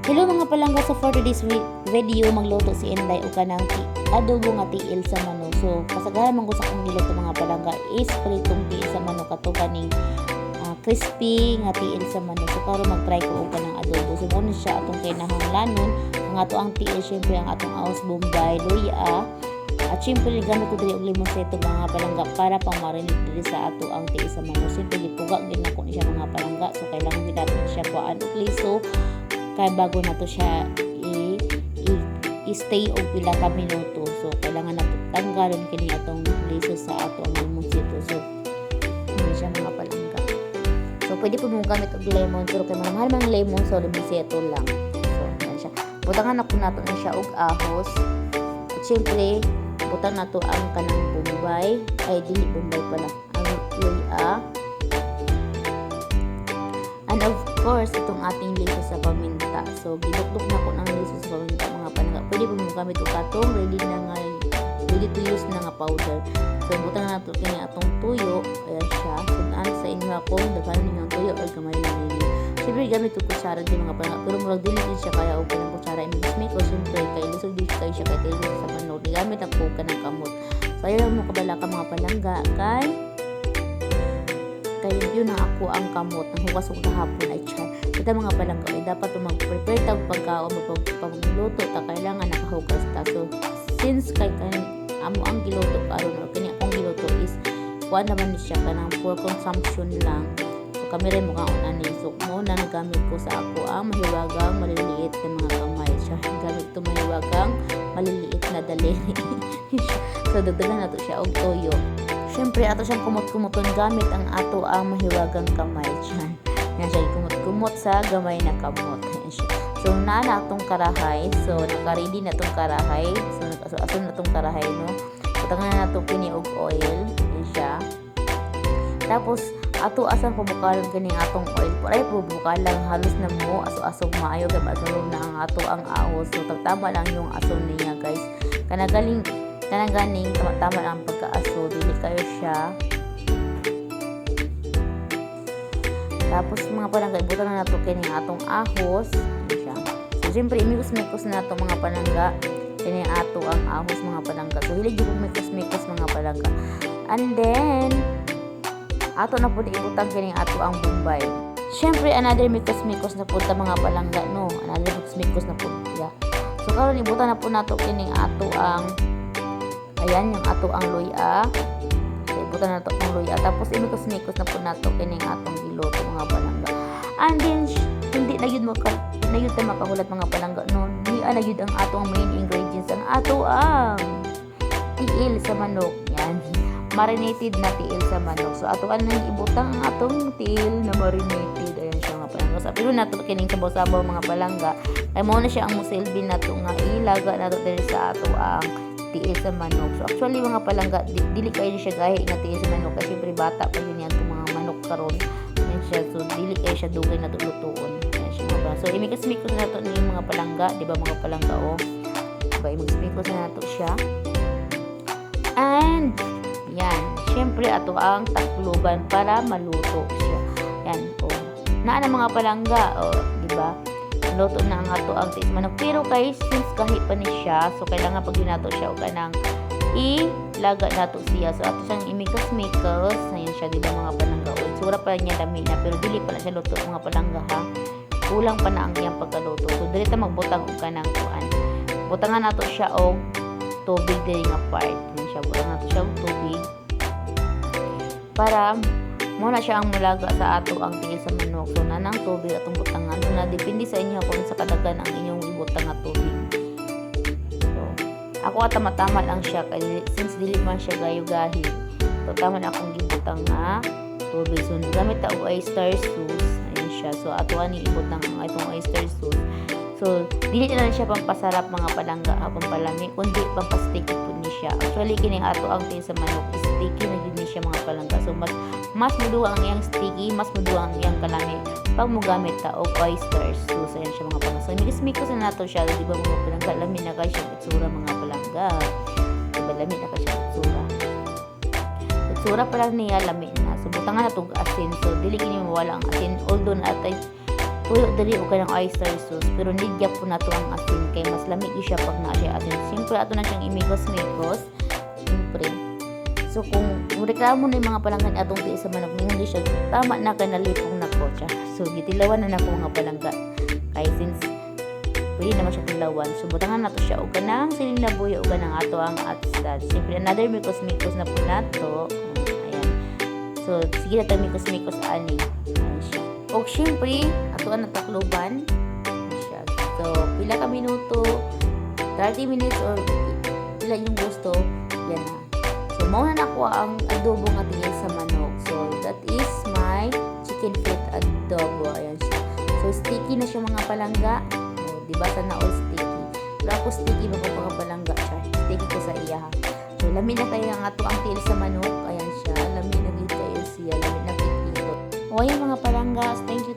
Hello mga palangga, so for today's video magluto si Inday o kanang adobo nga tiil sa manok. So kasagaran man ko sa akong niluto mga palangga is pritong tiil sa manok ato kaning crispy nga tiil sa manok. So karon mag-try ko og kanang adobo. So muna siya atong kinahanglanon ang ato ang tiil, syempre ang atong aos bombay, luya, at syempre gamit ko diri og lemon seto mga palangga para pang marinate diri sa ato ang tiil sa manok. Syempre gipuga gid nako ni siya mga palangga. So kailangan gid natin siya kuan og liso kaya bago na to siya i-stay og pila ka minuto. So kailangan nato tanggalon kini atong liso sa ato ang lemon seto. So hindi siya mga palangga. So pwede po mong gamit og lemon pero kay mahal man lemon so lemon seto lang. So yan siya. Butangan na po nato na siya og ahos. At syempre butang nato ang kanang bombay, ay dili bombay pala, ang luya. And of course, itong ating liso sa paminta. So, gidukduk na ko ng liso sa paminta mga palangga. Pwede po mo gamit ito katong ready to use na nga powder. So, butang na nato kini atong tuyo. Ayan siya. So, sa inyo akong daghan ninyong tuyo or gamay na ninyo. Siyempre, gamit ito kutsara din mga palangga. Pero murag dili din siya kaya og kanang kutsara. Imig ko, siyempre, kay lisog din kayo siya kay liso sa manok. Gamit ako kanang kamot. So, ayaw mo kabala ka mga palangga. Kaya yun na ako ang kamot ng hukas ko kahapon ay char. Ito mga palangga ay dapat mag-prepare tag pagkaon magluto ta kailangan nakahugas ta. So since kay amo ang giluto karon or kini akong giluto is kuan naman siya kanang for consumption lang. So kami rin mukha ani. So mo na nagamit ko sa ako ang mahiwagang maliliit na mga kamay. Siya gamit to mahiwagang maliliit na daliri. So dagdagan nato siya og toyo. Siyempre, ato siyang kumot-kumuton gamit ang ato ang mahiwagang kamay. Yan siya, kumot-kumot sa gamay na kamot. Yan siya. So, naana atong karahay. So, naka-ready na itong karahay. So, nakaso-aso na itong karahay, no? Patangan na ito kiniog oil. Yan siya. Tapos, ato asang pubukalan kaning atong oil. Paray pubukalan halos na mo. Aso-asog maayo. Kaya masunod na ang ato ang ahos. So, tama lang yung aso niya, guys. Kanagaling ganing tama lang pagkaaso, dili kayo siya. Tapos mga palangga ibutan na nato kini atong ahos siya. So syempre imikos-mikos na nato mga palangga kini ato ang ahos mga palangga. So dili gyud mikos-mikos mga palangga. And then ato na pud ibutang kini ato ang bombay. Syempre another mikos-mikos na pud ta mga palangga, no. Another mikos-mikos na pud ya. So karon ibutan na pud nato kini ato ang ayan yung ato ang luya. So, ibutan na ito ang luya. Tapos, imikos-mikos na po na ito kining atong giluto mga palangga. And then, hindi na yun tayo makahulat mga palangga. No, hindi na yun ang atong main ingredients. Ang ato ang tiil sa manok. Yan. Marinated na tiil sa manok. So, ato ang ibutang ang atong tiil na marinated. Ayan siya mga palangga. So, pero na ito kining sabaw-sabaw mga palangga. Ay mo na siya ang musilbi na ito nga ilaga na ito dahil sa ato ang tiil sa manok. So actually mga palangga dili kayo siya gahi nga tiil sa manok kasi syempre bata pa yun yan itong mga manok karon. Yan siya. So dili kayo siya dugay na lutuon. Yan siya mga palangga. So imikos-mikos na nato yung mga palangga, di ba mga palangga o? Diba imikos-mikos na nato siya. And yan, syempre ato ang takluban para maluto siya. Yan o. Naa na mga palangga o, di ba? Luto na ang ato ang tiil manok. Pero guys, since kahit pa ni siya, so kailangan pag ginato siya o kanang ilaga nato siya. So ato siyang imikos-mikos. Ayan siya, di ba mga palangga? O, sura pa niya dami na, pero dili pa na siya luto mga palangga ha. Kulang pa na ang iyang pagkaluto. So dili ta magbutang og kanang kuan. Butangan nato siya og tubig diri nga part. Ayan siya, butangan nato siya og tubig. Para muna siya ang mulaga sa ato ang tiil sa manok. So nanang tubig atong butangan. So na depende sa inyo kung sa kadagan ang inyong ibutang nga tubig. So ako tama-tama lang siya kay since dili man siya gayo-gahi. So tama na akong gibutang nga tubig. So gamit ta og oyster sauce. Ayun siya. So ato ani ibutang ang itong oyster sauce. So dili na siya pampasarap mga palangga hapon palami kundi pampasticky po ni siya. Actually kining ato ang tiil sa manok is sticky na gid ni siya mga palangga. So mas muduwa ang iyang sticky, mas muduwa ang iyang kalami pag mo gamit ta og oyster sauce. Ayan siya mga palangga. So mikos-mikos na nato siya, di ba mga palangga? Lamin na kayo siya itsura mga palangga. Diba lamin na kayo siya itsura. Itsura pa lang niya lamin na. So butangan na itong asin. So dili kini mawala ang asin. Although natay pulo dali o kanang oyster sauce pero need gyud po nato ang asin kay mas lamig gyud siya pag naa siya asin. Siyempre ato na siyang imigos-migos. Siyempre. So kung reklamo na yung mga palangga ni atong tiis sa manok hindi siya tama na kanalipong nako siya. So gitilawan na nako mga palangga. Kay since pwede naman siya tilawan. So butangan nato siya og kanang siling na buyo og kanang ato ang atsad. Siyempre another mikos-mikos na po nato. Ayan. So sige na tayo mikos-mikos ani. Ayan siya. O syempre, ato ang natakloban. Siya. So, pila ka minuto, 30 minutes or pila yung gusto, yan na. So, mauna na ko ang adobo nga tingin sa manok. So, that is my chicken feet adobo. Ayan siya. So, sticky na siya mga palangga. O, diba sana all sticky. Pero ako sticky mga palangga siya. Sticky ko sa iya ha. So, lamin na kayo ang ato ang tiil sa manok. Ayan siya. Lamin na kayo siya. Lamin na kayo. O ayan mga palanggas, thank you.